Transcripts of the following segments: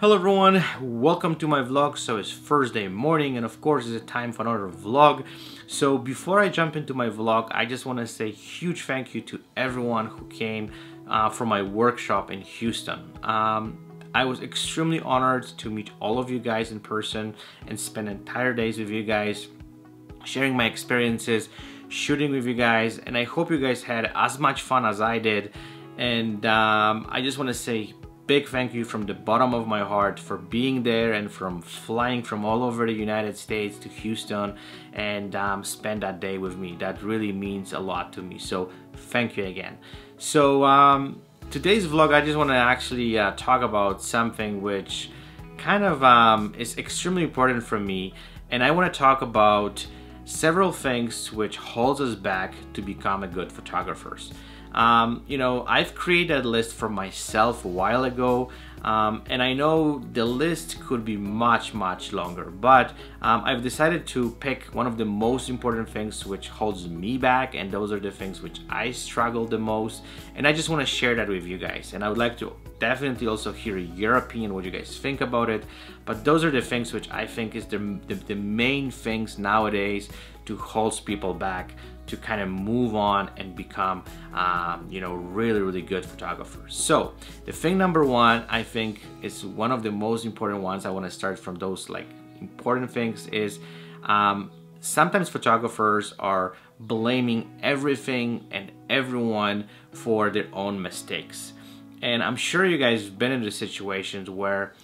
Hello everyone, welcome to my vlog. So it's Thursday morning and of course it's time for another vlog. So before I jump into my vlog, I just want to say a huge thank you to everyone who came for my workshop in Houston. I was extremely honored to meet all of you guys in person and spend entire days with you guys, sharing my experiences, shooting with you guys, and I hope you guys had as much fun as I did. And I just want to say big thank you from the bottom of my heart for being there and from flying from all over the United States to Houston and spend that day with me. That really means a lot to me, so thank you again. So today's vlog, I just want to actually talk about something which kind of is extremely important for me, and I want to talk about several things which holds us back to become a good photographers. You know, I've created a list for myself a while ago, and I know the list could be much longer, but I've decided to pick one of the most important things which holds me back, and those are the things which I struggle the most, and I just want to share that with you guys. And I would like to definitely also hear your opinion, what you guys think about it, but those are the things which I think is the main things nowadays to hold people back to kind of move on and become you know, really good photographers. So the thing number one, I think is one of the most important ones. I want to start from those like important things is sometimes photographers are blaming everything and everyone for their own mistakes. And I'm sure you guys have been in the situations where,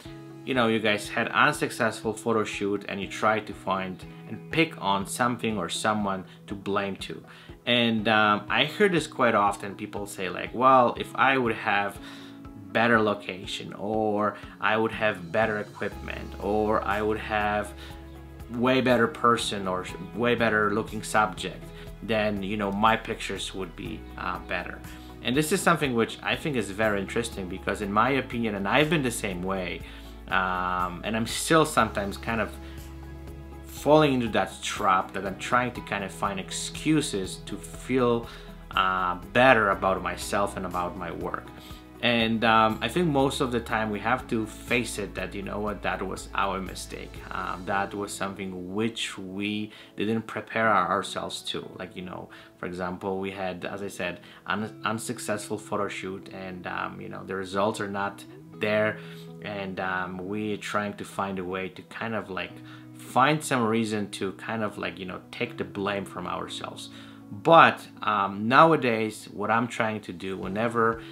you know, you guys had unsuccessful photo shoot and you try to find and pick on something or someone to blame to. And I hear this quite often. People say like, well, if I would have better location, or I would have better equipment, or I would have way better person or way better looking subject, then, you know, my pictures would be better. And this is something which I think is very interesting because in my opinion, and I've been the same way, and I'm still sometimes kind of falling into that trap that I'm trying to kind of find excuses to feel better about myself and about my work. And I think most of the time we have to face it that, you know what, that was our mistake. That was something which we didn't prepare ourselves to. Like, you know, for example, we had, as I said, unsuccessful photo shoot, and you know, the results are not there, and we're trying to find a way to kind of like find some reason to kind of like, you know, take the blame from ourselves. But nowadays, what I'm trying to do whenever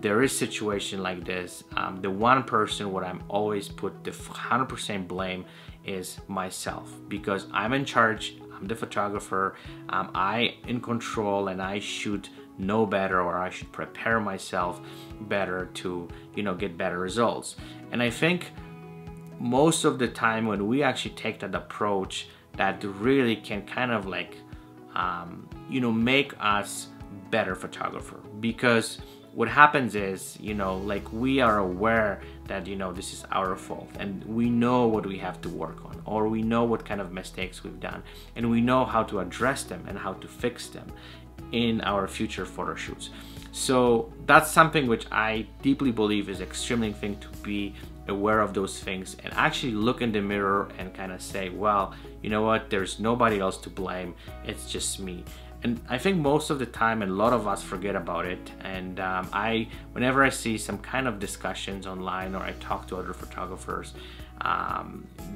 there is situation like this, the one person what I'm always put the 100% blame is myself, because I'm in charge, I'm the photographer, I in control, and I should know better, or I should prepare myself better to, you know, get better results. And I think most of the time when we actually take that approach, that really can kind of like you know, make us better photographer. Because what happens is, you know, like we are aware that, you know, this is our fault, and we know what we have to work on, or we know what kind of mistakes we've done, and we know how to address them and how to fix them in our future photo shoots. So that's something which I deeply believe is extremely thing to be aware of those things and actually look in the mirror and kind of say, well, you know what, there's nobody else to blame, it's just me. And I think most of the time, and a lot of us forget about it, and whenever I see some kind of discussions online or I talk to other photographers,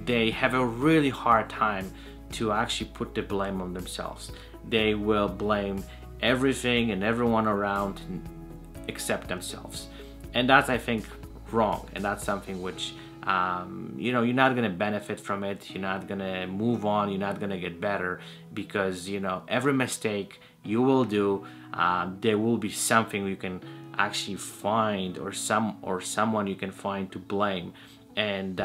they have a really hard time to actually put the blame on themselves. They will blame everything and everyone around except themselves, and that's, I think, wrong. And that's something which you know, you're not gonna benefit from it, you're not gonna move on, you're not gonna get better, because, you know, every mistake you will do, there will be something you can actually find, or someone you can find to blame. And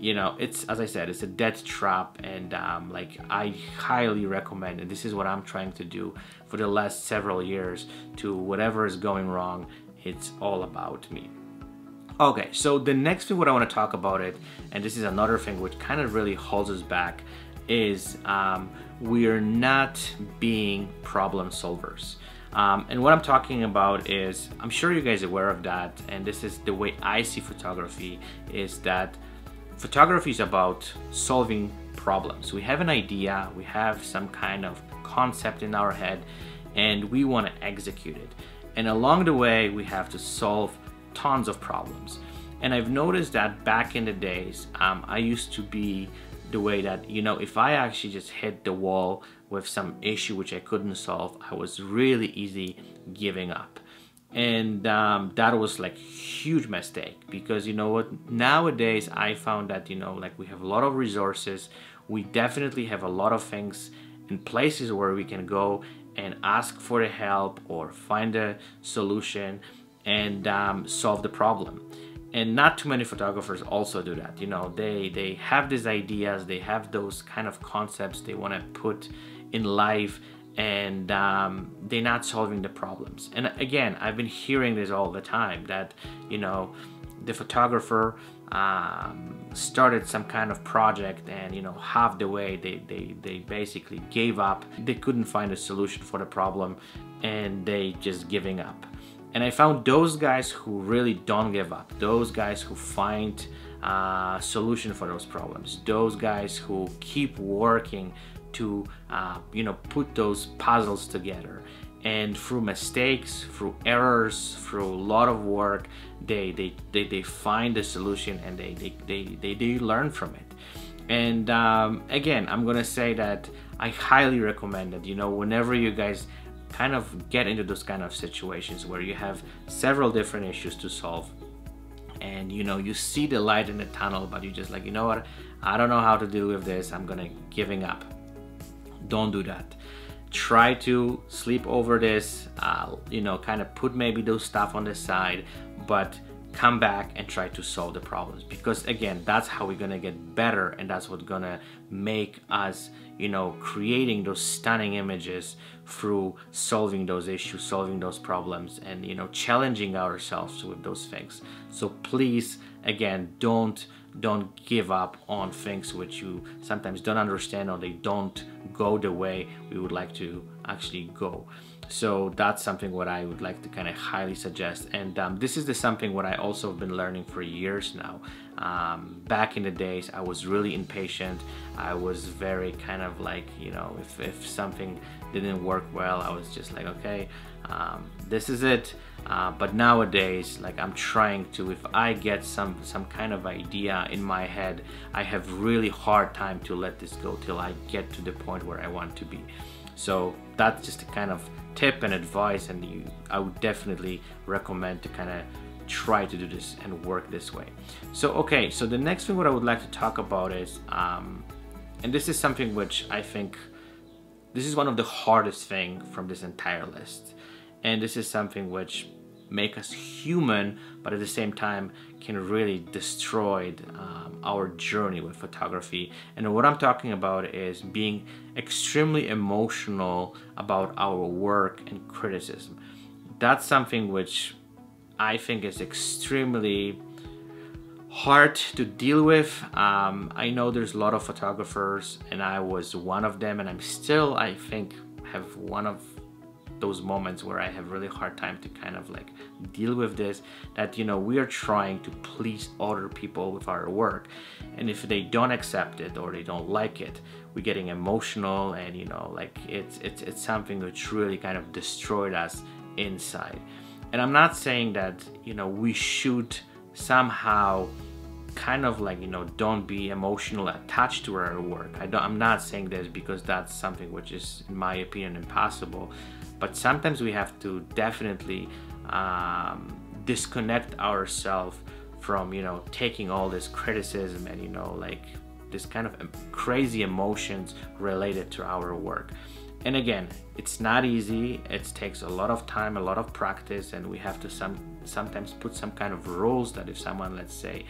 you know, it's, as I said, it's a death trap, and like I highly recommend, and this is what I'm trying to do for the last several years, to whatever is going wrong, it's all about me. Okay, so the next thing what I want to talk about it, and this is another thing which kind of really holds us back, is we are not being problem solvers. And what I'm talking about is, I'm sure you guys are aware of that, and this is the way I see photography, is that photography is about solving problems. We have an idea, we have some kind of concept in our head, and we want to execute it. And along the way, we have to solve tons of problems. And I've noticed that back in the days, I used to be the way that, you know, if I actually just hit the wall with some issue which I couldn't solve, I was really easy giving up. And that was like huge mistake, because you know what, nowadays I found that, you know, like we have a lot of resources, we definitely have a lot of things in places where we can go and ask for the help or find a solution and solve the problem. And not too many photographers also do that. You know, they have these ideas, they have those kind of concepts they want to put in life, and they're not solving the problems. And again, I've been hearing this all the time, that, you know, the photographer started some kind of project, and, you know, half the way they basically gave up. They couldn't find a solution for the problem, and they just giving up. And I found those guys who really don't give up, those guys who find a solution for those problems, those guys who keep working to you know, put those puzzles together, and through mistakes, through errors, through a lot of work, they find a solution, and they learn from it. And again, I'm gonna say that I highly recommend it. You know, whenever you guys kind of get into those kind of situations where you have several different issues to solve, and you know, you see the light in the tunnel, but you just like, you know what, I don't know how to deal with this, I'm gonna giving up. Don't do that. Try to sleep over this, you know, kind of put maybe those stuff on the side, but come back and try to solve the problems, because again, that's how we're gonna get better, and that's what's gonna make us, you know, creating those stunning images through solving those issues, solving those problems, and, you know, challenging ourselves with those things. So please, again, don't give up on things which you sometimes don't understand, or they don't go the way we would like to actually go. So that's something what I would like to kind of highly suggest. And this is something what I also have been learning for years now. Back in the days, I was really impatient. I was very kind of like, you know, if something didn't work well, I was just like, okay, this is it. But nowadays, like, I'm trying to, if I get some kind of idea in my head, I have really hard time to let this go till I get to the point where I want to be. So that's just a kind of tip and advice, and I would definitely recommend to kind of try to do this and work this way. So okay, so the next thing what I would like to talk about is, and this is something which I think this is one of the hardest thing from this entire list, and this is something which make us human, but at the same time can really destroy our journey with photography. And what I'm talking about is being extremely emotional about our work and criticism. That's something which I think is extremely hard to deal with. I know there's a lot of photographers, and I was one of them, and I'm still, I think, have one of those moments where I have really hard time to kind of like deal with this, that, you know, we are trying to please other people with our work, and if they don't accept it or they don't like it, we're getting emotional, and, you know, like it's something which really kind of destroyed us inside. And I'm not saying that, you know, we should somehow kind of like, you know, don't be emotional attached to our work. I'm not saying this because that's something which is, in my opinion, impossible. But sometimes we have to definitely disconnect ourselves from, you know, taking all this criticism and, you know, like this kind of crazy emotions related to our work. And again, it's not easy. It takes a lot of time, a lot of practice, and we have to sometimes put some kind of rules that if someone, let's say,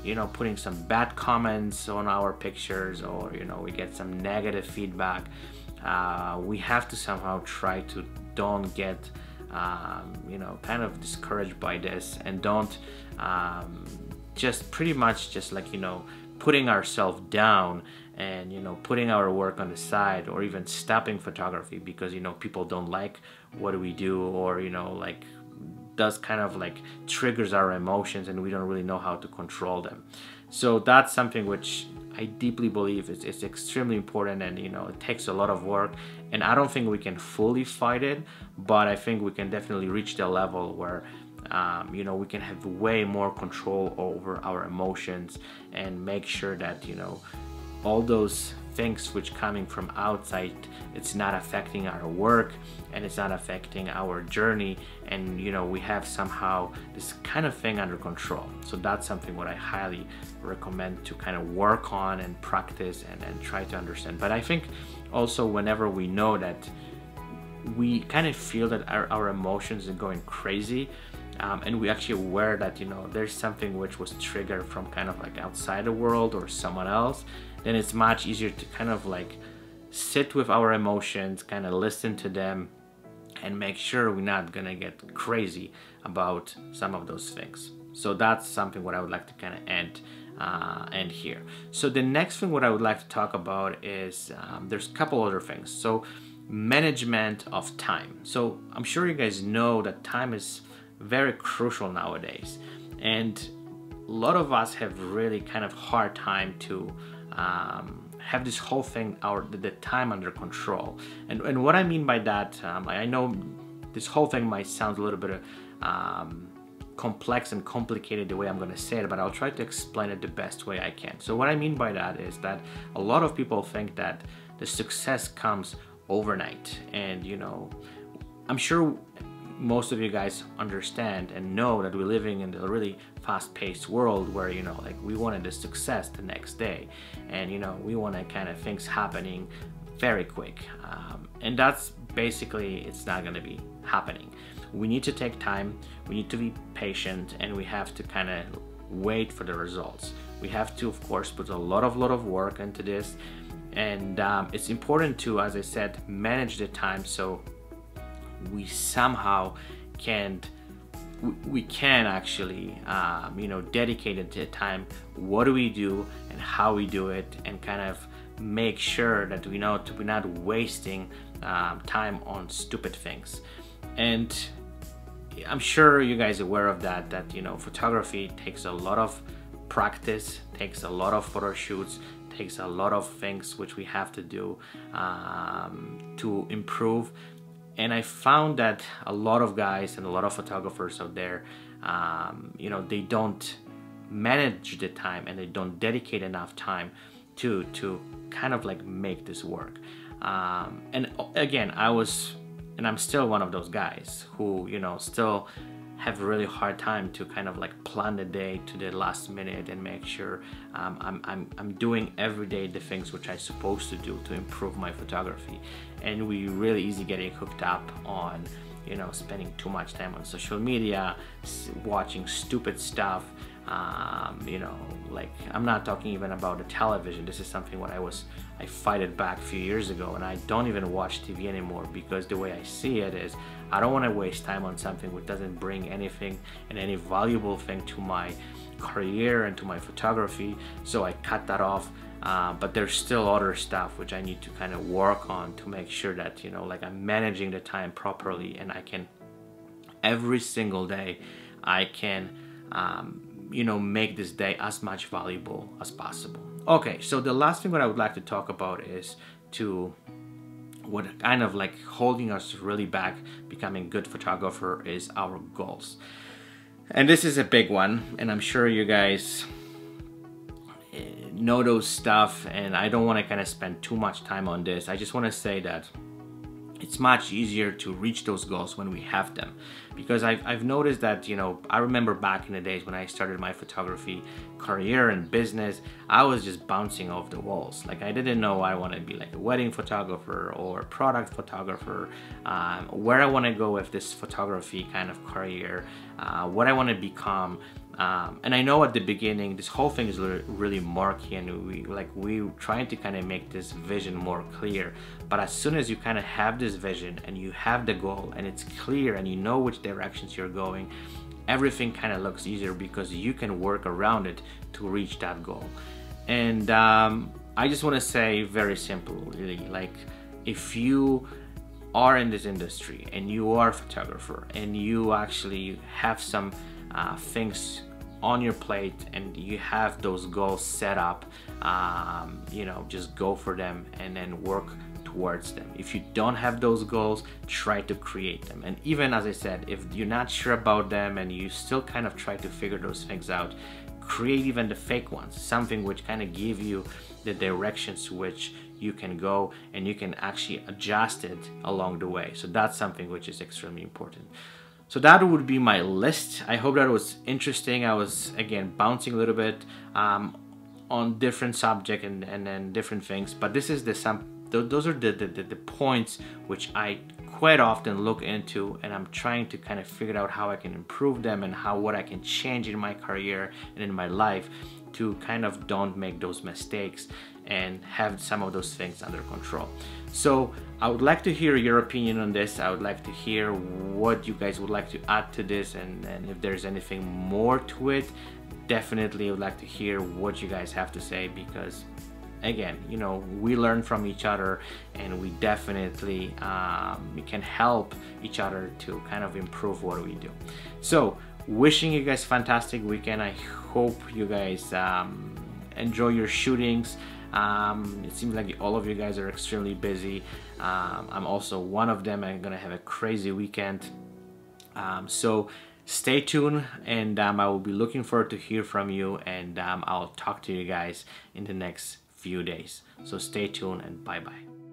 you know, putting some bad comments on our pictures, or, you know, we get some negative feedback, we have to somehow try to don't get you know, kind of discouraged by this, and don't just pretty much just like, you know, putting ourselves down and you know, putting our work on the side, or even stopping photography because you know, people don't like what we do, or you know, like does kind of like triggers our emotions and we don't really know how to control them. So that's something which I deeply believe is extremely important, and you know, it takes a lot of work, and I don't think we can fully fight it, but I think we can definitely reach the level where you know, we can have way more control over our emotions and make sure that, you know, all those things which coming from outside, it's not affecting our work and it's not affecting our journey, and you know, we have somehow this kind of thing under control. So that's something what I highly recommend to kind of work on and practice and try to understand. But I think also whenever we know that we kind of feel that our emotions are going crazy, and we actually aware that, you know, there's something which was triggered from kind of like outside the world or someone else, then it's much easier to kind of like sit with our emotions, kind of listen to them, and make sure we're not gonna get crazy about some of those things. So that's something what I would like to kind of end here. So the next thing what I would like to talk about is there's a couple other things. So management of time. So I'm sure you guys know that time is very crucial nowadays, and a lot of us have really kind of hard time to have this whole thing, the time under control. And what I mean by that, I know this whole thing might sound a little bit complex and complicated the way I'm going to say it, but I'll try to explain it the best way I can. So what I mean by that is that a lot of people think that the success comes overnight, and you know, I'm sure most of you guys understand and know that we're living in a really fast-paced world where, you know, like we wanted the success the next day, and you know, we want to kind of things happening very quick, and that's basically, it's not going to be happening. We need to take time, we need to be patient, and we have to kind of wait for the results. We have to, of course, put a lot of work into this, and it's important to, as I said, manage the time so we somehow can actually you know, dedicate it to time. What do we do and how we do it, and kind of make sure that we know we're not wasting time on stupid things. And I'm sure you guys are aware of that you know, photography takes a lot of practice, takes a lot of photo shoots, takes a lot of things which we have to do to improve. And I found that a lot of guys and a lot of photographers out there, you know, they don't manage the time and they don't dedicate enough time to kind of like make this work. And again, I'm still one of those guys who, you know, still have a really hard time to kind of like plan the day to the last minute and make sure I'm doing every day the things which I'm supposed to do to improve my photography. And we really easy getting hooked up on, you know, spending too much time on social media, watching stupid stuff. You know, like I'm not talking even about the television. This is something what I fight it back a few years ago, and I don't even watch TV anymore, because the way I see it is I don't want to waste time on something which doesn't bring anything and any valuable thing to my career and to my photography. So I cut that off. But there's still other stuff which I need to kind of work on to make sure that, you know, like I'm managing the time properly, and I can every single day I can you know, make this day as much valuable as possible. Okay, so the last thing that I would like to talk about is what kind of like holding us really back becoming good photographer is our goals. And this is a big one, and I'm sure you guys know those stuff, and I don't want to kind of spend too much time on this. I just want to say that it's much easier to reach those goals when we have them, because I've noticed that, you know, I remember back in the days when I started my photography career and business, I was just bouncing off the walls. Like I didn't know I want to be like a wedding photographer or product photographer, where I want to go with this photography kind of career, what I want to become. And I know at the beginning this whole thing is really murky, and we're trying to kind of make this vision more clear. But as soon as you kind of have this vision and you have the goal and it's clear and you know which directions you're going, everything kind of looks easier because you can work around it to reach that goal. And I just want to say very simple, really, like if you are in this industry and you are a photographer and you actually have some things on your plate and you have those goals set up, you know, just go for them and then work towards them. If you don't have those goals, try to create them. And even as I said, if you're not sure about them and you still kind of try to figure those things out, create even the fake ones, something which kind of give you the directions which you can go and you can actually adjust it along the way. So that's something which is extremely important. So that would be my list. I hope that was interesting. I was again bouncing a little bit on different subject and then different things, but this is those are the points which I quite often look into, and I'm trying to kind of figure out how I can improve them and what I can change in my career and in my life to kind of don't make those mistakes and have some of those things under control. So I would like to hear your opinion on this. I would like to hear what you guys would like to add to this, and if there's anything more to it, definitely would like to hear what you guys have to say, because again, you know, we learn from each other and we definitely we can help each other to kind of improve what we do. So wishing you guys a fantastic weekend. I hope you guys enjoy your shootings. It seems like all of you guys are extremely busy. I'm also one of them. I'm gonna have a crazy weekend. So stay tuned, and I will be looking forward to hear from you, and I'll talk to you guys in the next few days. So stay tuned and bye bye.